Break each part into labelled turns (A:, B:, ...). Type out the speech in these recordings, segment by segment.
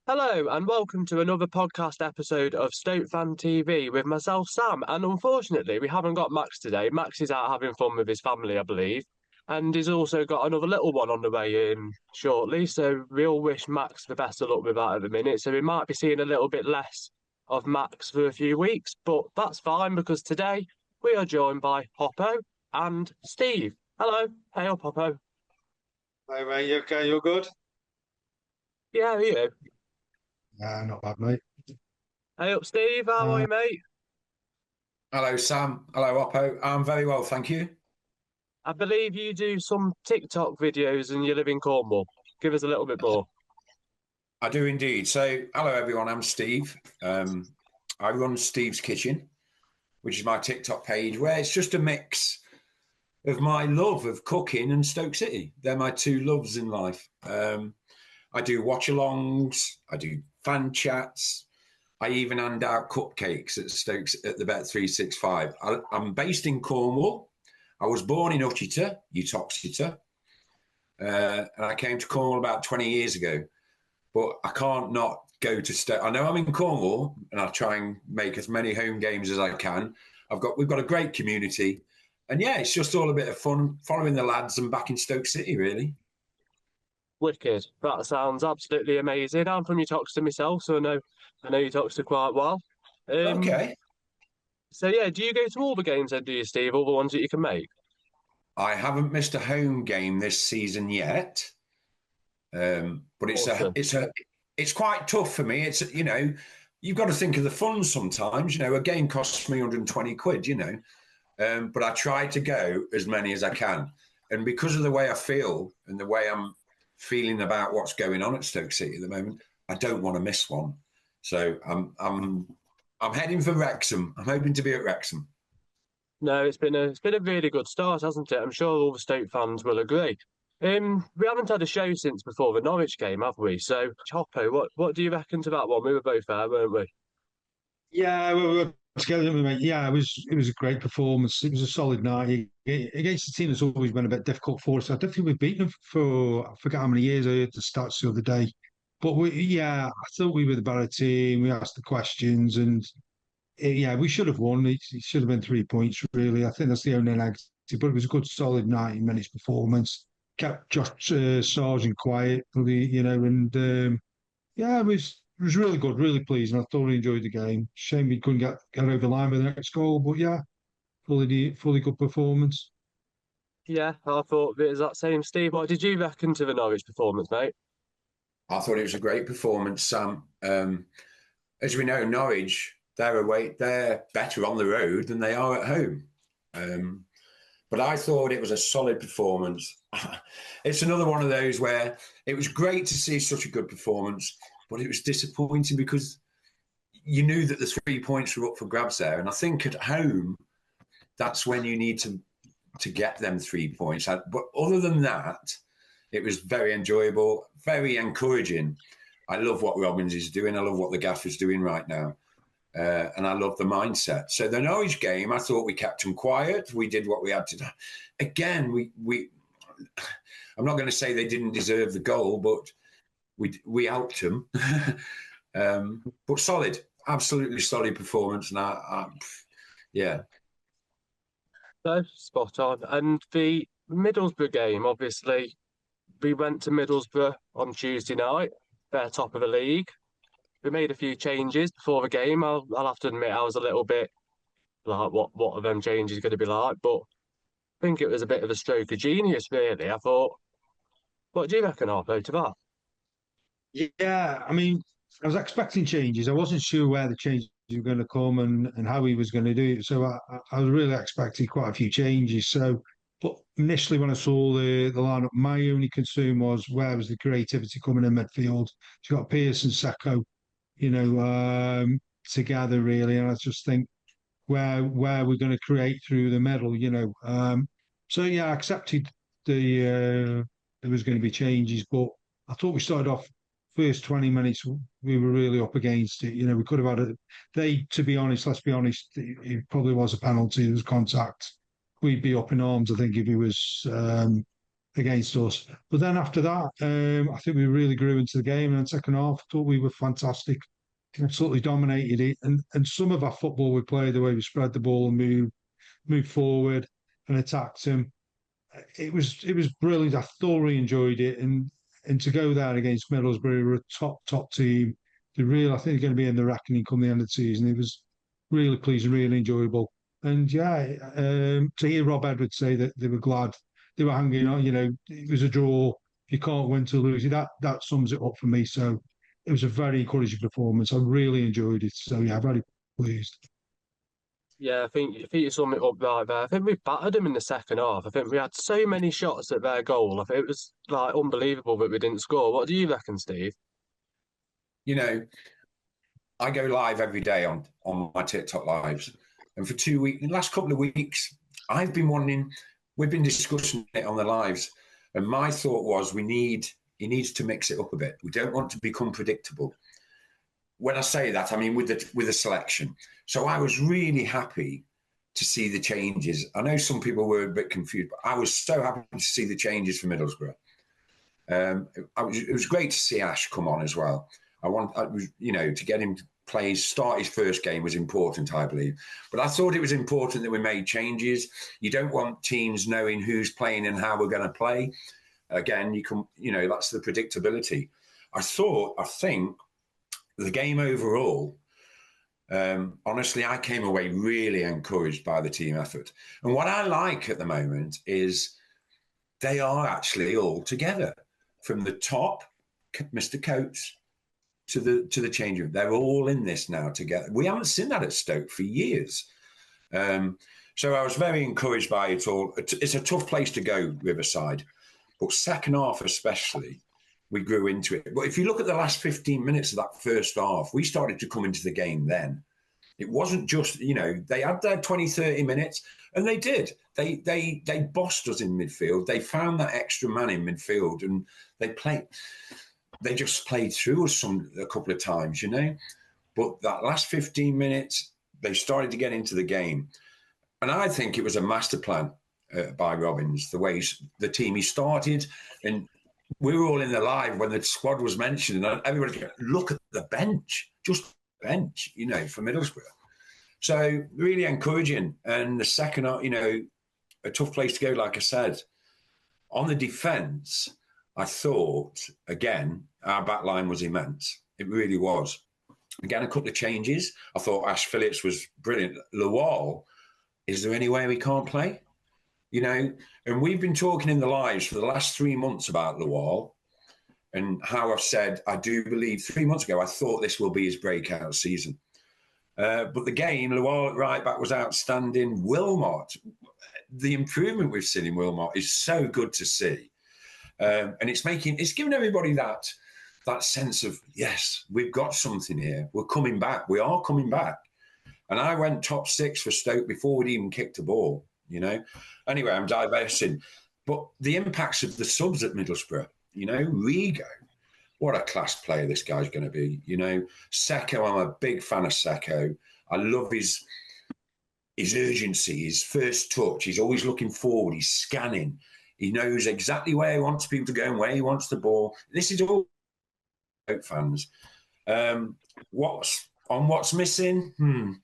A: Hello and welcome to another podcast episode of Stoke Fan TV with myself, Sam. And unfortunately, we haven't got Max today. Max is out having fun with his family, I believe, and he's also got another little one on the way in shortly. So we all wish Max the best of luck with that at the minute. So we might be seeing a little bit less of Max for a few weeks, but that's fine because today we are joined by Hoppo and Steve. Hello, hey up, Hoppo.
B: Hey mate, you okay? You're good?
A: Yeah, how are you?
B: Not bad, mate.
A: Hey up, Steve. How are
B: Uh,
A: you, mate?
C: Hello, Sam. Hello, Oppo. I'm very well, thank you.
A: I believe you do some TikTok videos and you live in Cornwall. Give us a little bit more.
C: I do indeed. So, hello, everyone. I'm Steve. I run Steve's Kitchen, which is my TikTok page, where it's just a mix of my love of cooking and Stoke City. They're my two loves in life. I do watch-alongs. I do fan chats. I even hand out cupcakes at Stokes at the Bet365. I'm based in Cornwall. I was born in Utchiter, Uttoxeter, and I came to Cornwall about 20 years ago. But I can't not go to Stoke. I know I'm in Cornwall, and I try and make as many home games as I can. We've got a great community, and yeah, it's just all a bit of fun following the lads and back in Stoke City, really.
A: Wicked. That sounds absolutely amazing. I'm from Uttoxeter myself, so I know Uttoxeter quite well. Um,
C: Okay,
A: so yeah, do you go to all the games then, do you, Steve? All the ones that you can make?
C: I haven't missed a home game this season yet, but
A: Awesome.
C: it's quite tough for me. It's you've got to think of the fun sometimes. A game costs me 120 quid. But I try to go as many as I can, and because of the way I feel and the way I'm feeling about what's going on at Stoke City at the moment, I don't want to miss one. So I'm heading for Wrexham. I'm hoping to be at Wrexham.
A: No, it's been a really good start, hasn't it? I'm sure all the Stoke fans will agree. We haven't had a show since before the Norwich game, have we? So, Choppo, what do you reckon to that one? We were both there, weren't we?
B: yeah, we were together, didn't we, mate? Yeah, it was a great performance. It was a solid night against a team that's always been a bit difficult for us. I don't think we've beaten them for I forget how many years. I heard the stats the other day, but yeah, I thought we were the better team. We asked the questions, and yeah, we should have won. It should have been 3 points, really. I think that's the only negative, but it was a good, solid 90 minutes performance. Kept Josh Sargent quiet, and yeah, it was really good, really pleased, and I thoroughly enjoyed the game. Shame we couldn't get over the line with the next goal, but yeah, fully good performance.
A: Yeah, I thought it was that same, Steve. What did you reckon to the Norwich performance, mate?
C: I thought it was a great performance, Sam. As we know, Norwich they're better on the road than they are at home. Um, but I thought it was a solid performance. It's another one of those where it was great to see such a good performance, but it was disappointing because you knew that the 3 points were up for grabs there. And I think at home, that's when you need to get them 3 points. But other than that, it was very enjoyable, very encouraging. I love what Robbins is doing. I love what the gaffer's doing right now. And I love the mindset. So the Norwich game, I thought we kept them quiet. We did what we had to do. Again, we I'm not going to say they didn't deserve the goal, but we helped them. But solid, absolutely solid performance. And yeah,
A: No, spot on. And the Middlesbrough game, obviously, we went to Middlesbrough on Tuesday night. They're top of the league. We made a few changes before the game. I'll have to admit I was a little bit like, what are them changes going to be like? But I think it was a bit of a stroke of genius, really. I thought, what do you reckon, Harpo, to that?
B: Yeah, I mean, I was expecting changes. I wasn't sure where the changes were going to come and how he was going to do it. So I was really expecting quite a few changes. So, but initially when I saw the lineup, my only concern was where was the creativity coming in midfield? You got Pearce and Sacco, together really, and I just think where we're going to create through the middle. So yeah, I accepted there was going to be changes, but I thought we started off first 20 minutes we were really up against it. We could have had to be honest, let's be honest, it probably was a penalty, it was contact. We'd be up in arms, I think, if against us. But then after that, I think we really grew into the game. And in the second half, I thought we were fantastic, absolutely dominated it. And some of our football we played, the way we spread the ball and moved forward and attacked them, it was brilliant. I thoroughly enjoyed it. And to go there against Middlesbrough, who are a top team. I think they're going to be in the reckoning come the end of the season. It was really pleasing, really enjoyable. And yeah, to hear Rob Edwards say that they were glad they were hanging on, it was a draw. You can't win to lose. That sums it up for me. So it was a very encouraging performance. I really enjoyed it. So yeah, very pleased.
A: Yeah, I think you summed it up right there. I think we battered them in the second half. I think we had so many shots at their goal. I think it was like unbelievable that we didn't score. What do you reckon, Steve?
C: You know, I go live every day on my TikTok lives, and for 2 weeks, in the last couple of weeks, we've been discussing it on the lives, and my thought was he needs to mix it up a bit. We don't want to become predictable. When I say that, I mean with the selection. So I was really happy to see the changes. I know some people were a bit confused, but I was so happy to see the changes for Middlesbrough. It was great to see Ash come on as well. To get him to start his first game was important, I believe. But I thought it was important that we made changes. You don't want teams knowing who's playing and how we're going to play. Again, that's the predictability. I think the game overall, honestly, I came away really encouraged by the team effort. And what I like at the moment is they are actually all together. From the top, Mr. Coates, to the change room. They're all in this now together. We haven't seen that at Stoke for years. So I was very encouraged by it all. It's a tough place to go, Riverside. But second half especially, we grew into it. But if you look at the last 15 minutes of that first half, we started to come into the game then. It wasn't just, they had their 20, 30 minutes, and they did. They bossed us in midfield. They found that extra man in midfield, and they just played through us a couple of times, But that last 15 minutes, they started to get into the game. And I think it was a master plan by Robbins, the way the team he started. And we were all in the live when the squad was mentioned, and everybody said, look at the bench, just bench, for Middlesbrough. So really encouraging. And the second, a tough place to go, like I said. On the defence, I thought, again, our back line was immense. It really was. Again, a couple of changes. I thought Ash Phillips was brilliant. Lawal, is there any way we can't play? And we've been talking in the lives for the last 3 months about Lawal and how I've said, I do believe 3 months ago, I thought this will be his breakout season. But the game, Lawal at right back was outstanding. Wilmot, the improvement we've seen in Wilmot is so good to see. And it's giving everybody that sense of, yes, we've got something here. We're coming back. We are coming back. And I went top 6 for Stoke before we'd even kicked a ball, Anyway, I'm diversing. But the impacts of the subs at Middlesbrough, Rigo, what a class player this guy's going to be. Seko, I'm a big fan of Seko. I love his urgency, his first touch. He's always looking forward. He's scanning. He knows exactly where he wants people to go and where he wants the ball. This is all fans. What's missing?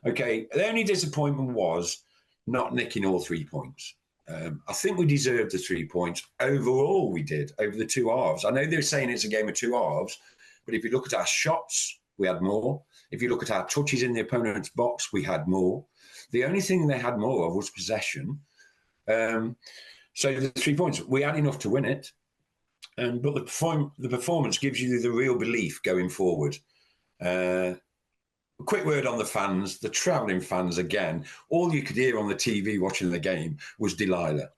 C: Okay, the only disappointment was not nicking all 3 points. I think we deserved the 3 points. Overall, we did, over the 2 halves. I know they're saying it's a game of 2 halves, but if you look at our shots, we had more. If you look at our touches in the opponent's box, we had more. The only thing they had more of was possession. So the 3 points, we had enough to win it. But the performance gives you the real belief going forward. A quick word on the fans, the travelling fans again. All you could hear on the TV watching the game was Delilah.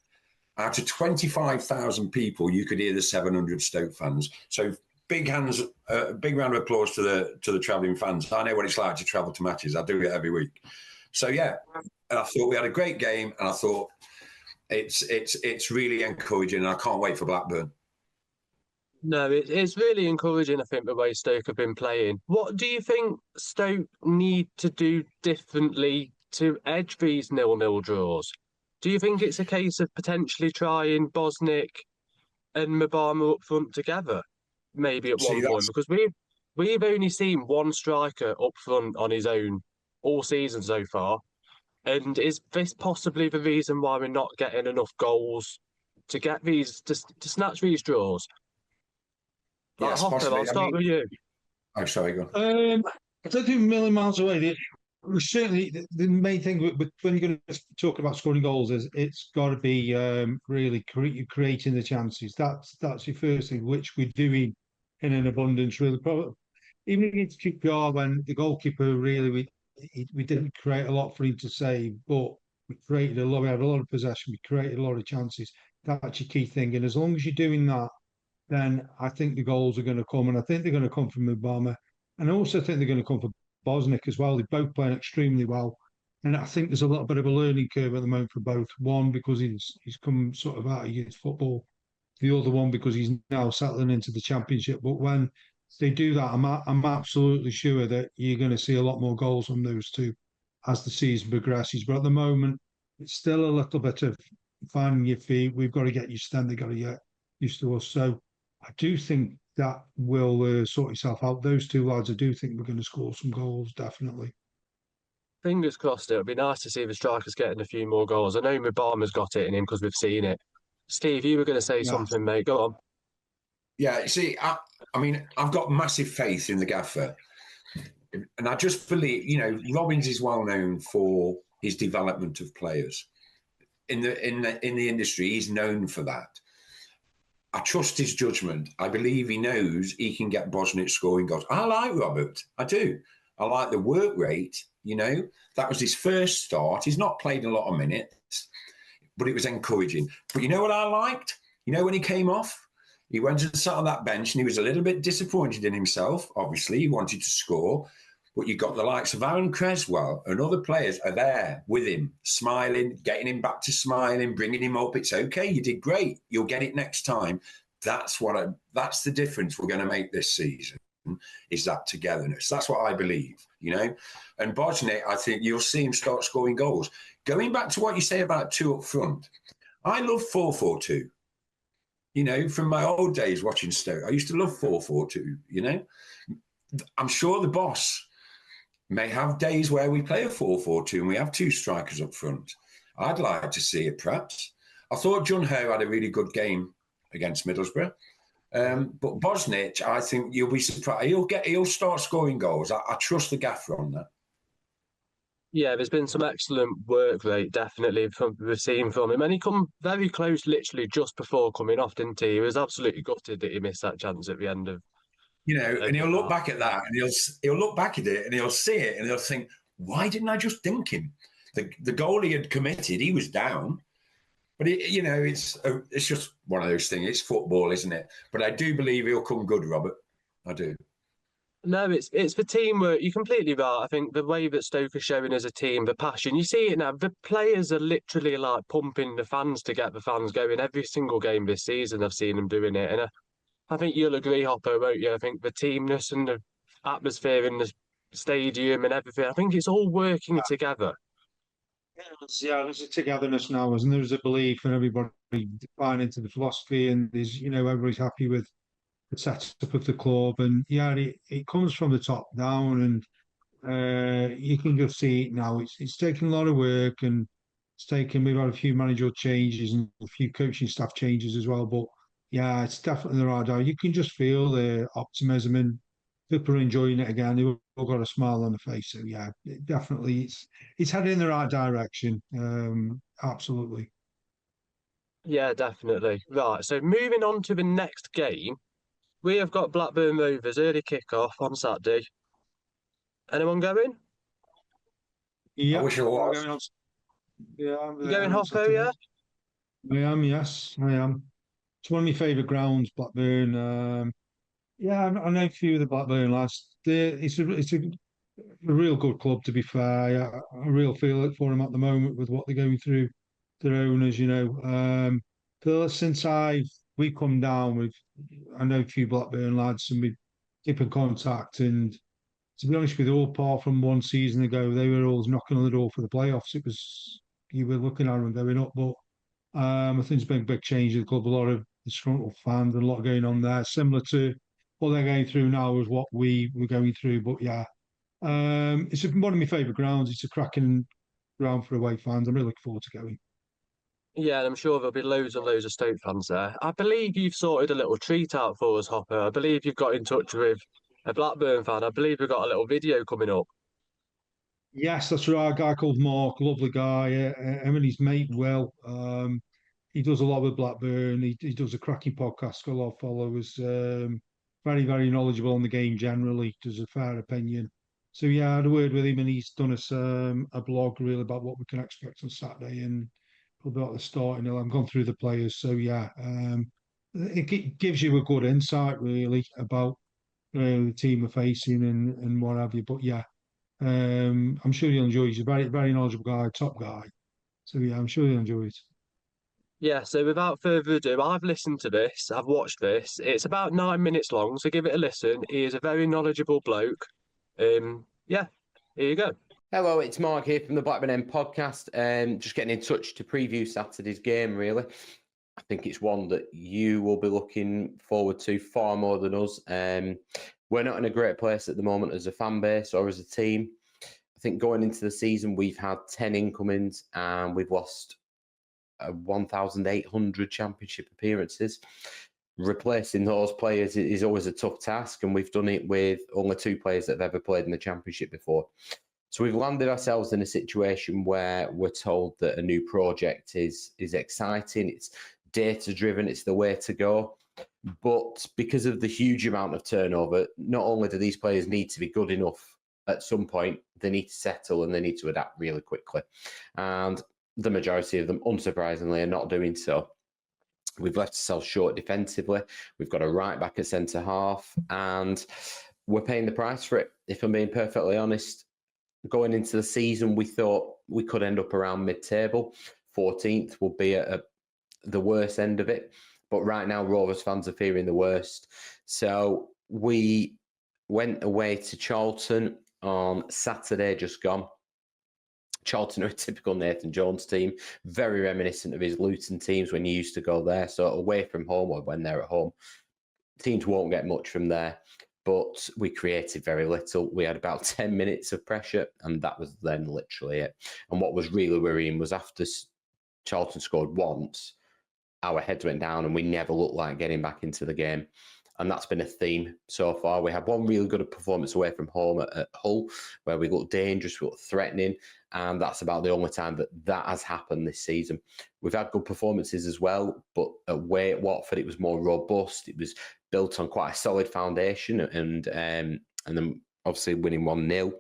C: Out of 25,000 people, you could hear the 700 Stoke fans. So big round of applause to the travelling fans. I know what it's like to travel to matches. I do it every week. So yeah, and I thought we had a great game, and I thought it's really encouraging, and I can't wait for Blackburn.
A: No, it's really encouraging, I think, the way Stoke have been playing. What do you think Stoke need to do differently to edge these 0-0 draws? Do you think it's a case of potentially trying Bosnick and Mabama up front together, maybe at
C: See,
A: one point?
C: that's
A: Because we've only seen one striker up front on his own all season so far. And is this possibly the reason why we're not getting enough goals to get these to snatch these draws? Like
C: yes,
A: Hopper, I'll
C: possibly. I
A: start
C: mean,
A: with you.
C: oh, sorry, go on.
B: I don't think a million miles away. Certainly, the main thing when you're going to talk about scoring goals is it's got to be really creating the chances. That's your first thing, which we're doing in an abundance. Really, probably even against QPR when the goalkeeper really we didn't create a lot for him to save, but we created a lot. We had a lot of possession. We created a lot of chances. That's your key thing, and as long as you're doing that, then I think the goals are going to come, and I think they're going to come from Obama, and I also think they're going to come from Bosnick as well. They're both playing extremely well, and I think there's a little bit of a learning curve at the moment for both. One because he's come sort of out of youth football, the other one because he's now settling into the Championship. But when they do that, I'm absolutely sure that you're going to see a lot more goals from those two as the season progresses. But at the moment, it's still a little bit of finding your feet. We've got to get used to them. They've got to get used to us. So I do think that will sort itself out. Those two lads, I do think we're going to score some goals, definitely.
A: Fingers crossed. It would be nice to see the strikers getting a few more goals. I know Mabama's got it in him because we've seen it. Steve, you were going to say
B: Yeah.
A: something, mate. Go on.
C: Yeah, you see, I mean, I've got massive faith in the gaffer, and I just believe, Robbins is well known for his development of players in the industry. He's known for that. I trust his judgment. I believe he knows he can get Bosnic scoring goals. I like Robert. I do. I like the work rate. That was his first start. He's not played a lot of minutes, but it was encouraging. But you know what I liked? When he came off, he went and sat on that bench and he was a little bit disappointed in himself. Obviously, he wanted to score. But you got the likes of Aaron Creswell and other players are there with him, smiling, getting him back to smiling, bringing him up. It's okay. You did great. You'll get it next time. That's the difference we're going to make this season, is that togetherness. That's what I believe, And Bosniak, I think you'll see him start scoring goals. Going back to what you say about two up front, I love 4-4-2. From my old days watching Stoke, I used to love 4-4-2, I'm sure the boss may have days where we play a 4-4-2 and we have two strikers up front. I'd like to see it, perhaps. I thought John Ho had a really good game against Middlesbrough. But Bosnic, I think you'll be surprised. He'll start scoring goals. I trust the gaffer on that.
A: Yeah, there's been some excellent work rate, definitely, we've seen from him. And he come very close, literally, just before coming off, didn't he? He was absolutely gutted that he missed that chance at the end of
C: and he'll look back at that and he'll look back at it and he'll see it and he'll think, why didn't I just dink him? The goal he had committed, he was down. But, it's just one of those things. It's football, isn't it? But I do believe he'll come good, Robert. I do.
A: No, it's the teamwork. You're completely right. I think the way that Stoke are showing as a team, the passion, you see it now. The players are literally like pumping the fans to get the fans going. Every single game this season, I've seen them doing it. And I think you'll agree, Hopper, won't you? I think the teamness and the atmosphere in the stadium and everything, I think it's all working together.
B: Yeah, there's a togetherness now, isn't there? There's a belief in everybody buying into the philosophy, and there's, everybody's happy with the setup of the club. And yeah, it comes from the top down, and you can just see it now. It's taken a lot of work, and we've had a few managerial changes and a few coaching staff changes as well. But yeah, it's definitely the right direction. You can just feel the optimism, and people are enjoying it again. They've all got a smile on the face. So yeah, definitely, it's heading in the right direction. Absolutely.
A: Yeah, definitely. Right, so moving on to the next game, we have got Blackburn Rovers early kick-off on Saturday. Anyone going?
B: Yeah,
C: I wish I was.
B: Yeah, I'm
A: You
B: there
A: going,
B: on
A: Hopper,
B: Saturday.
A: yeah?
B: I am, yes, I am. It's one of my favourite grounds, Blackburn. Yeah, I know a few of the Blackburn lads. It's a real good club, to be fair. I real feel it for them at the moment with what they're going through, their owners, But since we come down with, I know a few Blackburn lads, and we keep in contact. And to be honest with you, all apart from one season ago, they were always knocking on the door for the playoffs. It was you were looking at them going up. But I think there's been a big change in the club. A lot of disgruntled fans and a lot going on there, similar to what they're going through now is what we were going through. But yeah, it's one of my favourite grounds. It's a cracking ground for away fans. I'm really looking forward to going.
A: Yeah, and I'm sure there'll be loads and loads of Stoke fans there. I believe you've sorted a little treat out for us, Hopper. I believe you've got in touch with a Blackburn fan. I believe we've got a little video coming up.
B: Yes, that's right. A guy called Mark, lovely guy. Him and his mate Will. He does a lot with Blackburn. He does a cracking podcast, got a lot of followers. Very, very knowledgeable on the game generally. Does a fair opinion. So yeah, I had a word with him, and he's done us a blog really about what we can expect on Saturday and probably about the starting. I've gone through the players, so yeah, it gives you a good insight really about the team we're facing and what have you. But yeah, I'm sure you'll enjoy it. He's a very, very knowledgeable guy, top guy. So yeah, I'm sure you'll enjoy it.
A: Yeah, so without further ado, I've listened to this, I've watched this. It's about 9 minutes long, so give it a listen. He is a very knowledgeable bloke. Yeah, here you go.
D: Hello, it's Mark here from the Blackburn End podcast. Just getting in touch to preview Saturday's game, really. I think it's one that you will be looking forward to far more than us. We're not in a great place at the moment as a fan base or as a team. I think going into the season, we've had 10 incomings and we've lost 1,800 championship appearances. Replacing those players is always a tough task, and we've done it with only 2 players that have ever played in the championship before. So we've landed ourselves in a situation where we're told that a new project is exciting, it's data-driven, it's the way to go. But because of the huge amount of turnover, not only do these players need to be good enough at some point, they need to settle and they need to adapt really quickly. And the majority of them, unsurprisingly, are not doing so. We've left ourselves short defensively. We've got a right back at centre half, and we're paying the price for it. If I'm being perfectly honest, going into the season, we thought we could end up around mid-table. 14th will be at the worst end of it. But right now, Rovers fans are fearing the worst. So we went away to Charlton on Saturday, just gone. Charlton are a typical Nathan Jones team, very reminiscent of his Luton teams when he used to go there. So away from home or when they're at home, teams won't get much from there. But we created very little. We had about 10 minutes of pressure, and that was then literally it. And what was really worrying was after Charlton scored once, our heads went down and we never looked like getting back into the game. And that's been a theme so far. We had one really good performance away from home at Hull, where we looked dangerous, we looked threatening, and that's about the only time that has happened this season. We've had good performances as well, but away at Watford, it was more robust. It was built on quite a solid foundation, and then obviously winning 1-0.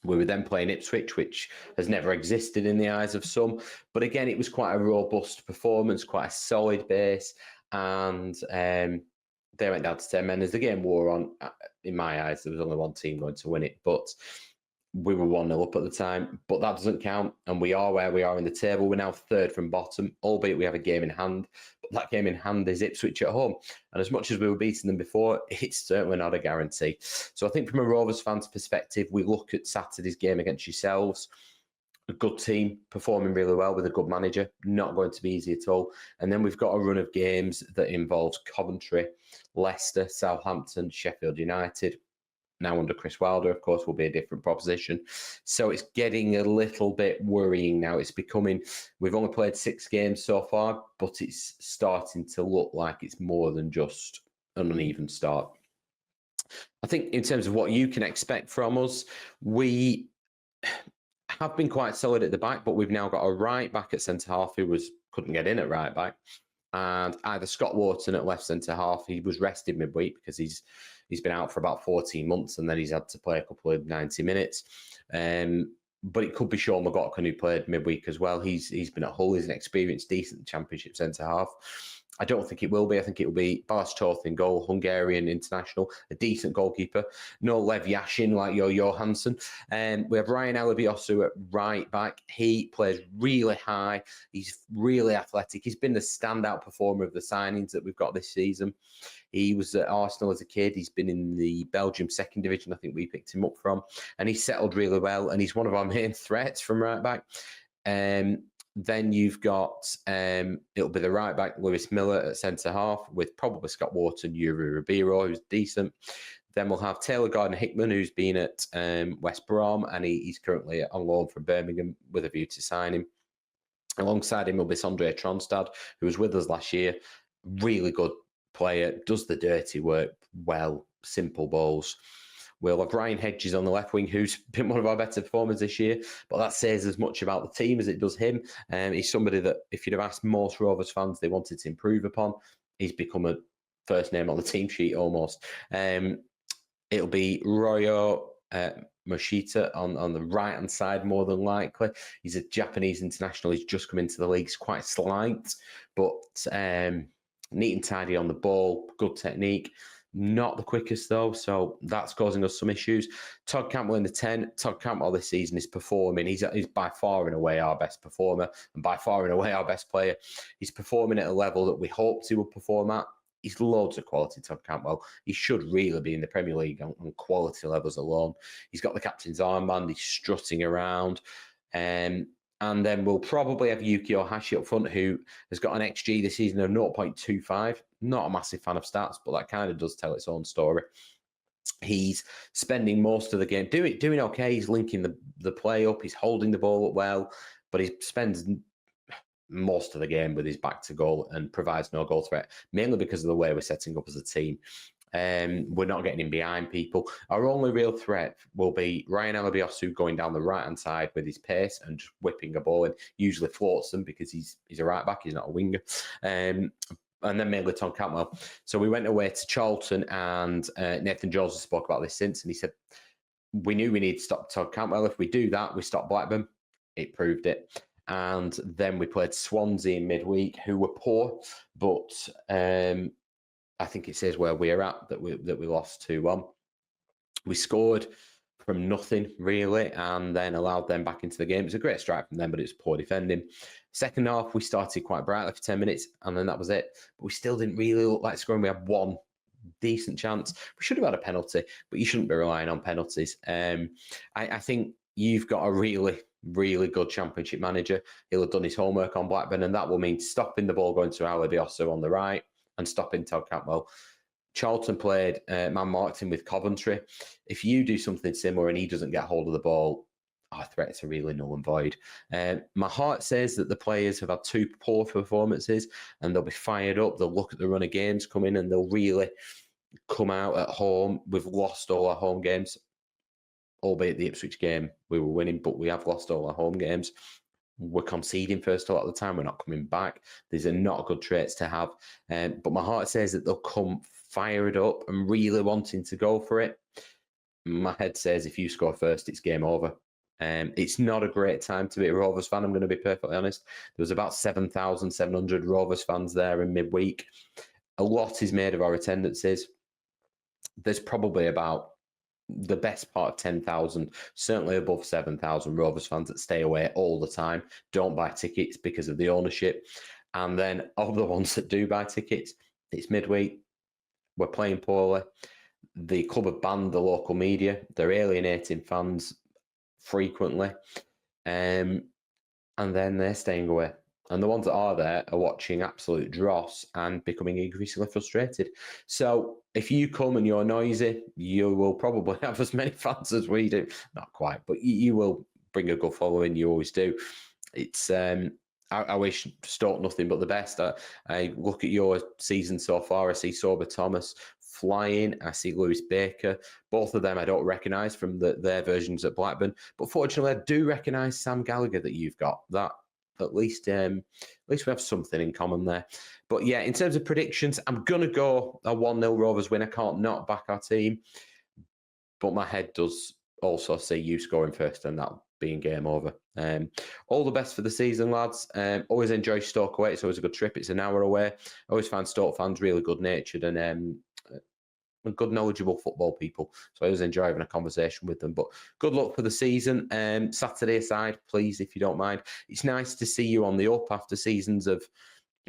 D: We were then playing Ipswich, which has never existed in the eyes of some. But again, it was quite a robust performance, quite a solid base, and they went down to 10 men as the game wore on. In my eyes, there was only one team going to win it, but we were 1-0 up at the time. But that doesn't count, and we are where we are in the table. We're now 3rd from bottom, albeit we have a game in hand. But that game in hand is Ipswich at home. And as much as we were beating them before, it's certainly not a guarantee. So I think from a Rovers fan's perspective, we look at Saturday's game against yourselves. A good team, performing really well with a good manager, not going to be easy at all. And then we've got a run of games that involves Coventry, Leicester, Southampton, Sheffield United. Now under Chris Wilder, of course, will be a different proposition. So it's getting a little bit worrying now. It's becoming, we've only played 6 games so far, but it's starting to look like it's more than just an uneven start. I think in terms of what you can expect from us, we have been quite solid at the back, but we've now got a right back at centre half who couldn't get in at right back, and either Scott Wharton at left centre half. He was rested midweek because he's been out for about 14 months, and then he's had to play a couple of 90 minutes. But it could be Sean McGoughan who played midweek as well. He's been at Hull. He's an experienced, decent Championship centre half. I don't think it will be. I think it will be Balas Toth in goal, Hungarian international, a decent goalkeeper. No Lev Yashin like your Johansson. We have Ryan Alabiosu at right back. He plays really high. He's really athletic. He's been the standout performer of the signings that we've got this season. He was at Arsenal as a kid. He's been in the Belgium second division. I think we picked him up from. And he's settled really well. And he's one of our main threats from right back. Then you've got, it'll be the right back, Lewis Miller at centre half, with probably Scott Wharton, Yuri Ribeiro, who's decent. Then we'll have Taylor Gardner-Hickman, who's been at West Brom, and he's currently on loan from Birmingham with a view to sign him. Alongside him will be Sondre Tronstad, who was with us last year. Really good player, does the dirty work well, simple balls. We'll have Ryan Hedges on the left wing, who's been one of our better performers this year, but that says as much about the team as it does him. He's somebody that, if you'd have asked most Rovers fans, they wanted to improve upon. He's become a first name on the team sheet almost. It'll be Royo Moshita on the right-hand side, more than likely. He's a Japanese international. He's just come into the league. He's quite slight, but neat and tidy on the ball, good technique. Not the quickest, though, so that's causing us some issues. Todd Cantwell in the 10. Todd Cantwell this season is performing. He's by far and away our best performer and by far and away our best player. He's performing at a level that we hoped he would perform at. He's loads of quality, Todd Cantwell. He should really be in the Premier League on quality levels alone. He's got the captain's armband. He's strutting around. And then we'll probably have Yuki Ohashi up front, who has got an XG this season of 0.25. Not a massive fan of stats, but that kind of does tell its own story. He's spending most of the game doing okay. He's linking the play up. He's holding the ball up well, but he spends most of the game with his back to goal and provides no goal threat, mainly because of the way we're setting up as a team. We're not getting in behind people. Our only real threat will be Ryan Alabiosu going down the right-hand side with his pace and just whipping a ball and usually floats them because he's a right back, he's not a winger. And then mainly Tom Cantwell. So we went away to Charlton, and Nathan Jones spoke about this since, and he said, we knew we need to stop Todd Cantwell. If we do that, we stop Blackburn. It proved it. And then we played Swansea in midweek, who were poor, but I think it says where we're at that we lost 2-1. We scored from nothing, really, and then allowed them back into the game. It was a great strike from them, but it was poor defending. Second half, we started quite brightly for 10 minutes, and then that was it. But we still didn't really look like scoring. We had one decent chance. We should have had a penalty, but you shouldn't be relying on penalties. I think you've got a really, really good Championship manager. He'll have done his homework on Blackburn, and that will mean stopping the ball going to Alabiosu on the right and stopping Todd Cantwell. Charlton played man marked with Coventry. If you do something similar and he doesn't get hold of the ball, our threats are really null and void. My heart says that the players have had 2 poor performances and they'll be fired up. They'll look at the run of games coming and they'll really come out at home. We've lost all our home games, albeit the Ipswich game we were winning, but we have lost all our home games. We're conceding first a lot of the time. We're not coming back. These are not good traits to have. But my heart says that they'll come fired up and really wanting to go for it. My head says if you score first, it's game over. It's not a great time to be a Rovers fan, I'm going to be perfectly honest. There was about 7,700 Rovers fans there in midweek. A lot is made of our attendances. There's probably about the best part of 10,000, certainly above 7,000 Rovers fans that stay away all the time, don't buy tickets because of the ownership. And then of the ones that do buy tickets, it's midweek, we're playing poorly. The club have banned the local media. They're alienating fans frequently. And then they're staying away. And the ones that are there are watching absolute dross and becoming increasingly frustrated. So if you come and you're noisy, you will probably have as many fans as we do. Not quite, but you will bring a good following. You always do. It's I wish Stoke nothing but the best. I look at your season so far. I see Sober Thomas flying. I see Lewis Baker. Both of them I don't recognise from their versions at Blackburn. But fortunately, I do recognise Sam Gallagher that you've got. That at least we have something in common there. But yeah, in terms of predictions, I'm going to go a 1-0 Rovers win. I can't not back our team. But my head does also see you scoring first and that being game over. All the best for the season, lads. Always enjoy Stoke away. It's always a good trip. It's an hour away. I always find Stoke fans really good-natured and good, knowledgeable football people. So I always enjoy having a conversation with them. But good luck for the season. Saturday aside, please, if you don't mind. It's nice to see you on the up after seasons of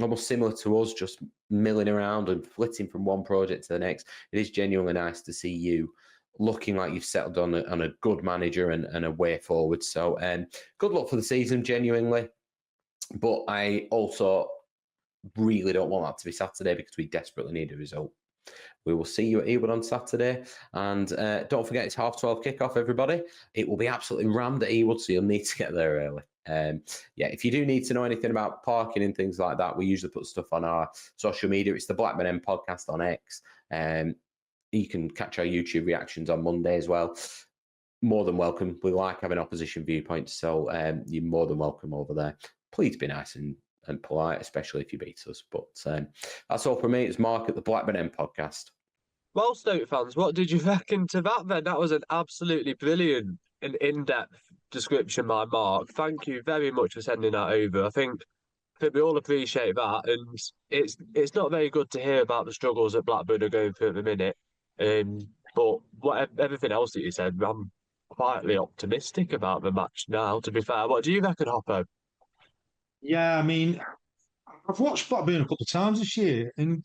D: almost similar to us, just milling around and flitting from one project to the next. It is genuinely nice to see you looking like you've settled on a good manager and a way forward. So good luck for the season, genuinely. But I also really don't want that to be Saturday because we desperately need a result. We will see you at Ewood on Saturday. And don't forget, it's 12:30 kickoff, everybody. It will be absolutely rammed at Ewood, so you'll need to get there early. If you do need to know anything about parking and things like that, we usually put stuff on our social media. It's the Blackburn End podcast on X. You can catch our YouTube reactions on Monday as well. More than welcome. We like having opposition viewpoints, so you're more than welcome over there. Please be nice and polite, especially if you beat us. But that's all from me. It's Mark at the Blackburn End podcast.
A: Well, Stoke fans, what did you reckon to that then? That was an absolutely brilliant and in-depth description by Mark. Thank you very much for sending that over. I think we all appreciate that, and it's not very good to hear about the struggles that Blackburn are going through at the minute. But everything else that you said, I'm quietly optimistic about the match now, to be fair. What do you reckon, Hoppo?
B: Yeah, I mean, I've watched Blackburn a couple of times this year, and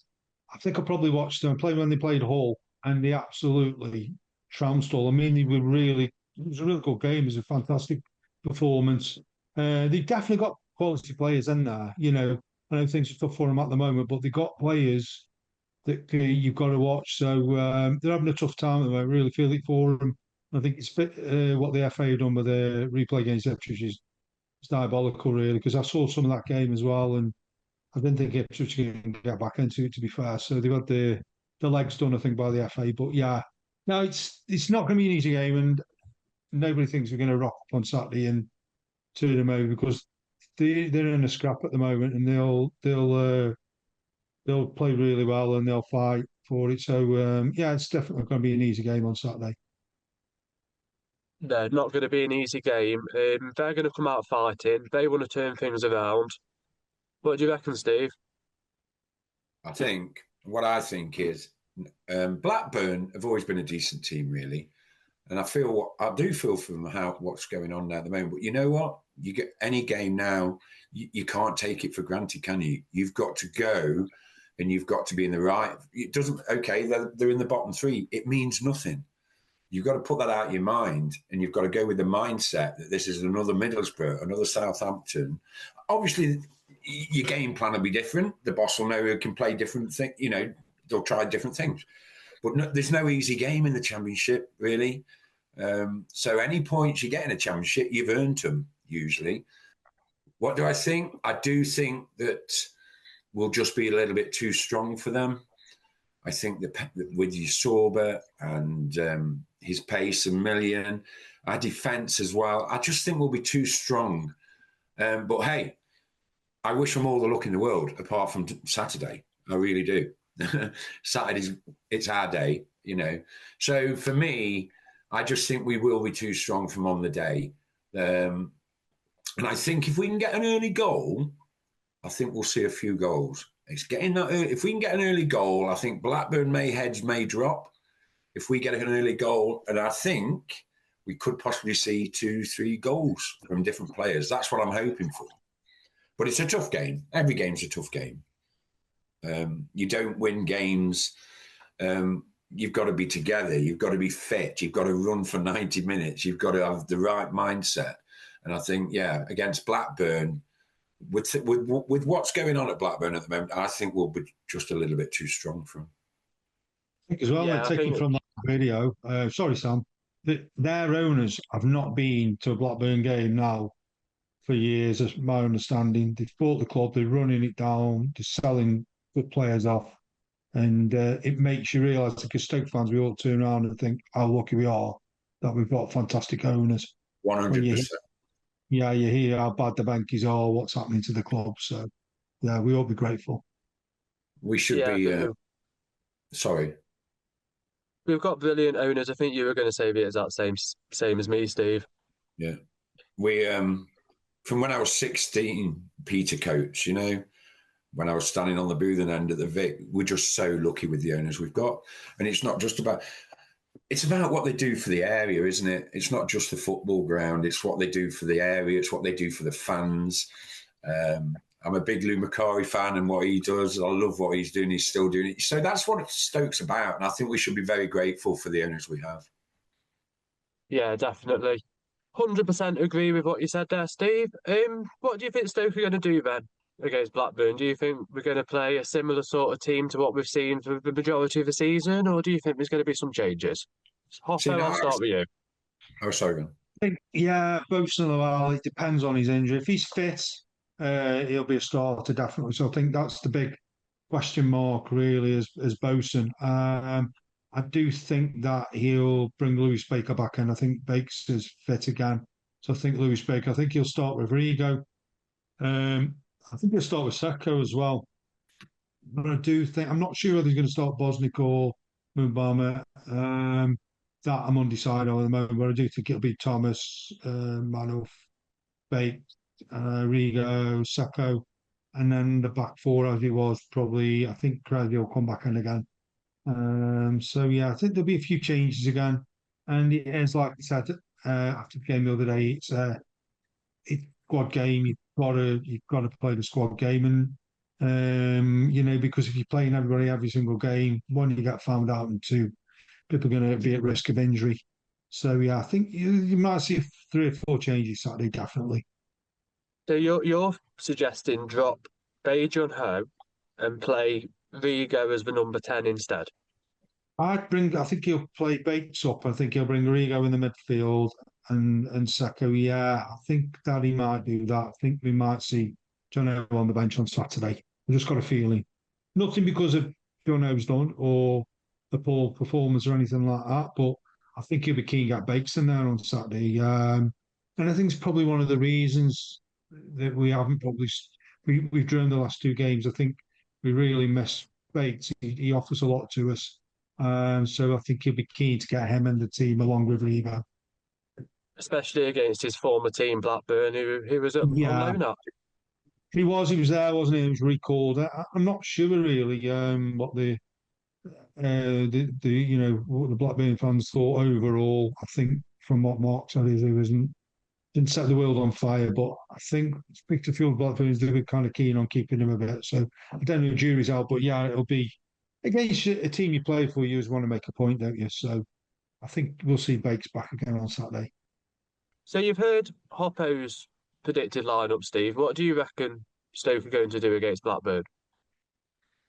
B: I think I probably watched them play when they played Hull, and they absolutely trounced all. I mean, it was a really good game. It was a fantastic performance. They've definitely got quality players in there. You know, I know things are tough for them at the moment, but they've got players that you've got to watch. So they're having a tough time at the moment. I really feel it for them. I think it's a bit what the FA have done with the replay against Ipswich is diabolical, really, because I saw some of that game as well, and I didn't think Ipswich can get back into it, to be fair. So they've had the legs done, I think, by the FA. But yeah, no, it's not going to be an easy game, and nobody thinks we're going to rock up on Saturday and turn them over because they're in a scrap at the moment, and they'll play really well and they'll fight for it. So it's definitely going to be an easy game on Saturday.
A: No, not going to be an easy game. They're going to come out fighting. They want to turn things around. What do you reckon, Steve?
C: I think is Blackburn have always been a decent team, really, and I do feel for them what's going on now at the moment. But you know what? You get any game now, you can't take it for granted, can you? You've got to go, and you've got to be in the right. It doesn't. Okay, they're in the bottom three. It means nothing. You've got to put that out of your mind, and you've got to go with the mindset that this is another Middlesbrough, another Southampton. Obviously, your game plan will be different. The boss will know who can play different things. You know, they'll try different things. But there's no easy game in the Championship, really. So any points you get in a Championship, you've earned them, usually. What do I think? I do think that we'll just be a little bit too strong for them. I think that with Sorba and his pace, our defence as well, I just think we'll be too strong. But hey, I wish them all the luck in the world, apart from Saturday. I really do. Saturday's, it's our day, you know. So for me, I just think we will be too strong from on the day. And I think if we can get an early goal, I think we'll see a few goals. It's getting that early. If we can get an early goal, I think Blackburn heads may drop. If we get an early goal, and I think we could possibly see 2-3 goals from different players. That's what I'm hoping for. But it's a tough game. Every game's a tough game. You don't win games. You've got to be together. You've got to be fit. You've got to run for 90 minutes. You've got to have the right mindset. And I think, against Blackburn, with what's going on at Blackburn at the moment, I think we'll be just a little bit too strong for them.
B: I think as well, taking from that video, sorry, Sam, their owners have not been to a Blackburn game now for years, as my understanding. They've bought the club, they're running it down, they're selling good players off. And it makes you realise, because Stoke fans, we all turn around and think how lucky we are that we've got fantastic owners.
C: 100%.
B: You hear how bad the Bankies are, what's happening to the club. So, we all be grateful.
C: We should be... sorry.
A: We've got brilliant owners. I think you were going to say the exact same as me, Steve.
C: Yeah. We, from when I was 16, Peter Coates, you know, when I was standing on the boothing end at the Vic, we're just so lucky with the owners we've got. And it's not just about... It's about what they do for the area, isn't it? It's not just the football ground. It's what they do for the area. It's what they do for the fans. I'm a big Lou Macari fan, and what he does, I love what he's doing. He's still doing it. So that's what Stoke's about. And I think we should be very grateful for the owners we have.
A: Yeah, definitely. 100% agree with what you said there, Steve. What do you think Stoke are going to do then against Blackburn? Do you think we're going to play a similar sort of team to what we've seen for the majority of the season, or do you think there's going to be some changes?
C: See,
A: Hoppo,
C: now,
A: I'll start with you.
C: oh, sorry, Glenn.
B: Yeah, Bosun Lowell, it depends on his injury. If he's fit, he'll be a starter definitely. So I think that's the big question mark really as Bosun. I do think that he'll bring Lewis Baker back in. I think Bakes is fit again. So I think Lewis Baker, I think he'll start with Rigo. I think he'll start with Seko as well. But I do think, I'm not sure whether he's going to start Bosnick or Mubama. That I'm undecided on at the moment, but I do think it'll be Thomas, Manuf, Bate, Rigo, Sacco, and then the back four as it was probably. I think Crosby will come back in again. So yeah, I think there'll be a few changes again, and it is like I said after the game the other day. It's squad game. You've got to play the squad game, and because if you're playing everybody every single game, one you get found out, and two people are going to be at risk of injury. So yeah, I think you might see 3 or 4 changes Saturday, definitely.
A: So you're suggesting drop Bejon Ho and play Rigo as the number 10 instead?
B: I think he'll play Bates up. I think he'll bring Rigo in the midfield and Sacco. Yeah, I think that he might do that. I think we might see John O on the bench on Saturday. I've just got a feeling. Nothing because of John O's done or the poor performance or anything like that, but I think he'll be keen to get Bates in there on Saturday. And I think it's probably one of the reasons that we haven't probably we've drawn the last 2 games. I think we really miss Bates. He offers a lot to us. So I think he'll be keen to get him in the team along with Lever.
A: Especially against his former team, Blackburn, who was on
B: Yeah,
A: loan at.
B: he was there, wasn't he? He was recalled. I'm not sure really what what the Blackburn fans thought overall. I think from what Mark said, is he didn't set the world on fire, but I think speak to a few Blackburns, they were kind of keen on keeping him a bit. So I don't know the jury's out, but yeah, it'll be against a team you play for. You always want to make a point, don't you? So I think we'll see Bakes back again on Saturday.
A: So you've heard Hoppo's predicted lineup, Steve. What do you reckon Stoke are going to do against Blackburn?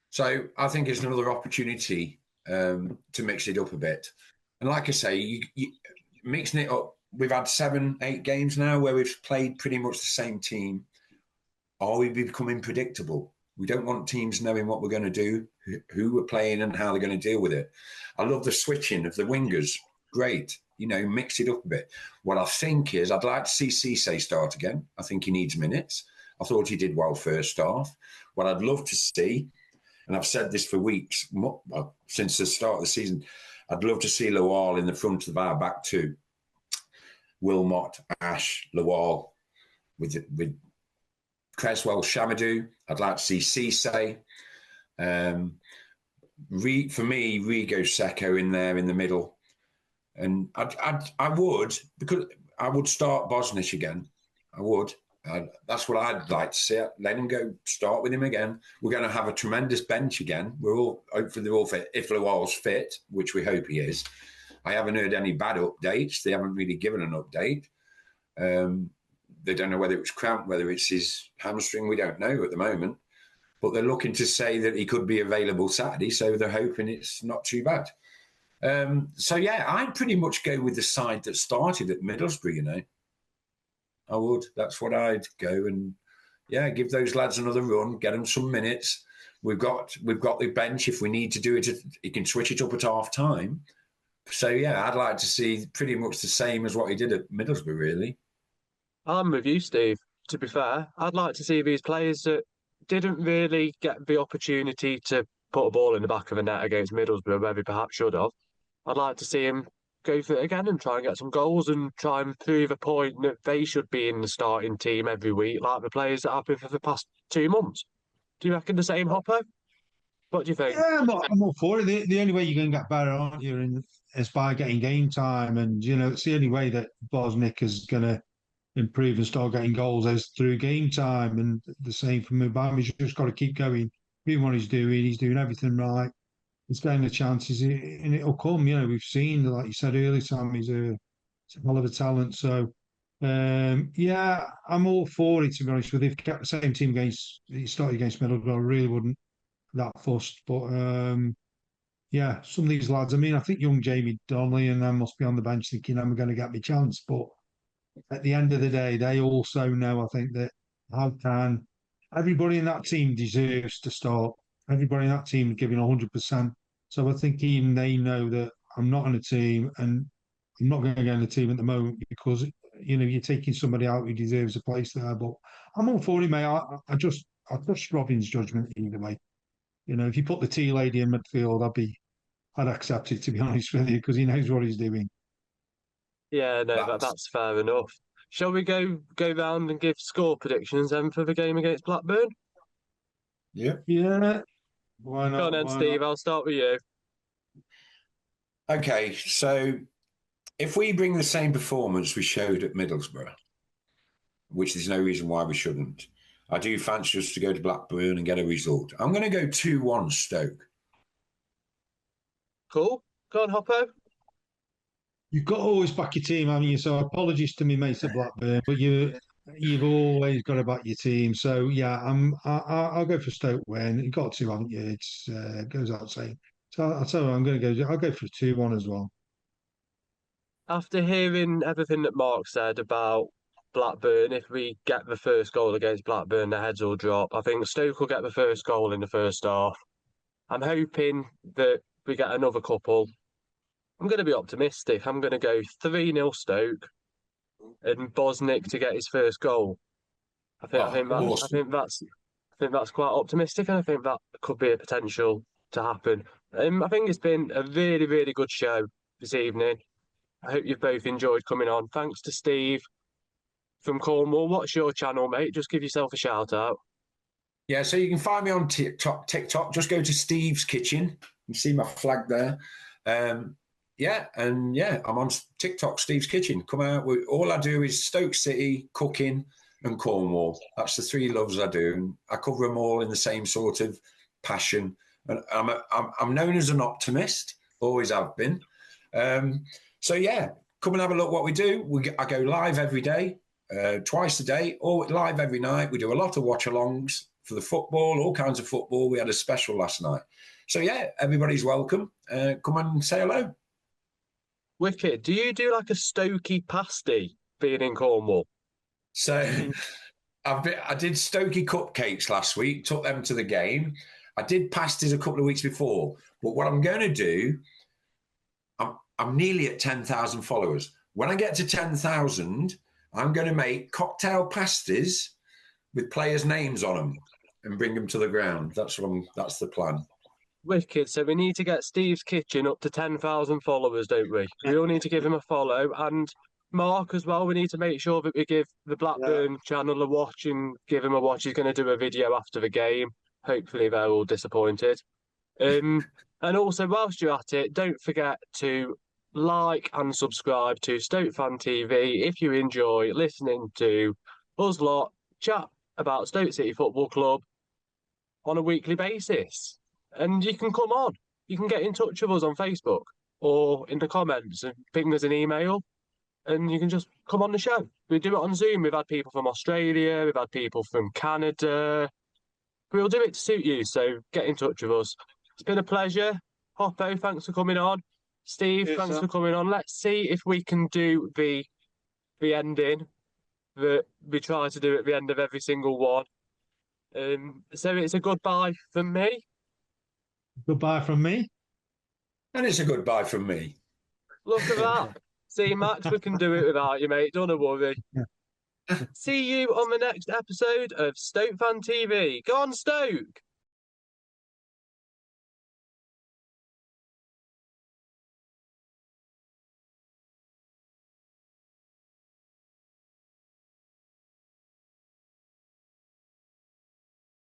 C: So I think it's another opportunity to mix it up a bit. And like I say, you mixing it up. We've had 7, 8 games now where we've played pretty much the same team. Are we becoming predictable? We don't want teams knowing what we're going to do, who we're playing, and how they're going to deal with it. I love the switching of the wingers. Great. Mix it up a bit. What I think is I'd like to see Cisse start again. I think he needs minutes. I thought he did well first half. What I'd love to see, and I've said this for weeks, since the start of the season, I'd love to see Lowell in the front of our back two. Wilmot, Ash, Lowell, with Creswell, Shamadou. I'd like to see Cisse. For me, Rigo, Seko in there in the middle. And I would, because I would start Bosnich again. I would. That's what I'd like to see. Let him go, start with him again. We're going to have a tremendous bench again. Hopefully they're all fit. If Lowell's fit, which we hope he is. I haven't heard any bad updates. They haven't really given an update. They don't know whether it was cramp, whether it's his hamstring. We don't know at the moment. But they're looking to say that he could be available Saturday, so they're hoping it's not too bad. So, yeah, I'd pretty much go with the side that started at Middlesbrough, I would. That's what I'd go. And, yeah, give those lads another run, get them some minutes. We've got the bench. If we need to do it, he can switch it up at half time. So, yeah, I'd like to see pretty much the same as what he did at Middlesbrough, really.
A: I'm with you, Steve. To be fair, I'd like to see these players that didn't really get the opportunity to put a ball in the back of the net against Middlesbrough, where they perhaps should have. I'd like to see him go for it again and try and get some goals and try and prove a point that they should be in the starting team every week, like the players that have been for the past 2 months. Do you reckon the same, Hoppo? What do you think?
B: Yeah, I'm all for it. The only way you're going to get better, aren't you, is by getting game time. And, it's the only way that Bosnick is going to improve and start getting goals is through game time. And the same for Mubama. He's just got to keep going, doing what he's doing. He's doing everything right. He's getting the chances, and it'll come. We've seen, like you said earlier, Sam, he's a It's a hell of a talent. So, yeah, I'm all for it, to be honest with you. If he kept the same team against, he started against Middlesbrough, I really wouldn't that fussed. But yeah, some of these lads, I mean, I think young Jamie Donnelly and them must be on the bench thinking, I'm going to get my chance. But at the end of the day, they also know, I think, that how can everybody in that team deserves to start. Everybody in that team giving 100%. So I think even they know that I'm not on a team and I'm not going to get in the team at the moment because, you're taking somebody out who deserves a place there. But I'm all for it, mate. I trust Robin's judgment either way. If you put the tea lady in midfield, I'd accept it, to be honest with you, because he knows what he's doing.
A: Yeah, no,
C: That's
A: that's fair enough. Shall we go round and give score predictions then for the game against Blackburn?
C: yeah.
B: Yeah, why
A: Go on
B: not?
A: then,
B: Why
A: Steve.
B: not?
A: I'll start with you.
C: Okay, so if we bring the same performance we showed at Middlesbrough, which there's no reason why we shouldn't, I do fancy us to go to Blackburn and get a result. I'm going to go 2-1 Stoke.
A: Cool. Go on, Hoppo.
B: You've got to always back your team, haven't you? So apologies to me, mate at Blackburn, but you've always got to back your team. So yeah, I'll go for Stoke win. You've got to, haven't you? It's goes out saying. So I'll tell you, what, I'll go for 2-1 as well.
A: After hearing everything that Mark said about Blackburn, if we get the first goal against Blackburn, the heads will drop. I think Stoke will get the first goal in the first half. I'm hoping that we get another couple. I'm going to be optimistic. I'm going to go 3-0 Stoke and Bosnick to get his first goal.
C: Oh, awesome.
A: I think that's quite optimistic, and I think that could be a potential to happen. I think it's been a really, really good show this evening. I hope you've both enjoyed coming on. Thanks to Steve from Cornwall. What's your channel, mate? Just give yourself a shout out.
C: Yeah, so you can find me on TikTok. Just go to Steve's Kitchen. You see my flag there. I'm on TikTok, Steve's Kitchen. Come out. All I do is Stoke City, cooking, and Cornwall. That's the three loves I do. And I cover them all in the same sort of passion. And I'm known as an optimist, always have been. So yeah, come and have a look what we do. I go live every day, twice a day, or live every night. We do a lot of watch-alongs for the football, all kinds of football. We had a special last night. So yeah, everybody's welcome. Come and say hello.
A: Wicked. Do you do like a Stokey pasty being in Cornwall?
C: So I did Stokey cupcakes last week, took them to the game. I did pasties a couple of weeks before. But what I'm going to do, I'm nearly at 10,000 followers. When I get to 10,000, I'm going to make cocktail pasties with players' names on them and bring them to the ground. That's the plan.
A: Wicked. So we need to get Steve's Kitchen up to 10,000 followers, don't we? We all need to give him a follow. And Mark as well, we need to make sure that we give the Blackburn channel a watch and give him a watch. He's going to do a video after the game. Hopefully they're all disappointed. And also, whilst you're at it, don't forget to like and subscribe to Stoke Fan TV if you enjoy listening to us lot chat about Stoke City Football Club on a weekly basis. And you can come on. You can get in touch with us on Facebook or in the comments and ping us an email and you can just come on the show. We do it on Zoom. We've had people from Australia. We've had people from Canada. We'll do it to suit you. So get in touch with us. It's been a pleasure. Hoppo, thanks for coming on. Steve, thanks for coming on. Let's see if we can do the ending that we try to do at the end of every single one. So it's a goodbye from me.
B: Goodbye from me.
C: And it's a goodbye from me.
A: Look at that. See, Max, we can do it without you, mate. Don't worry. See you on the next episode of Stoke Fan TV. Go on, Stoke!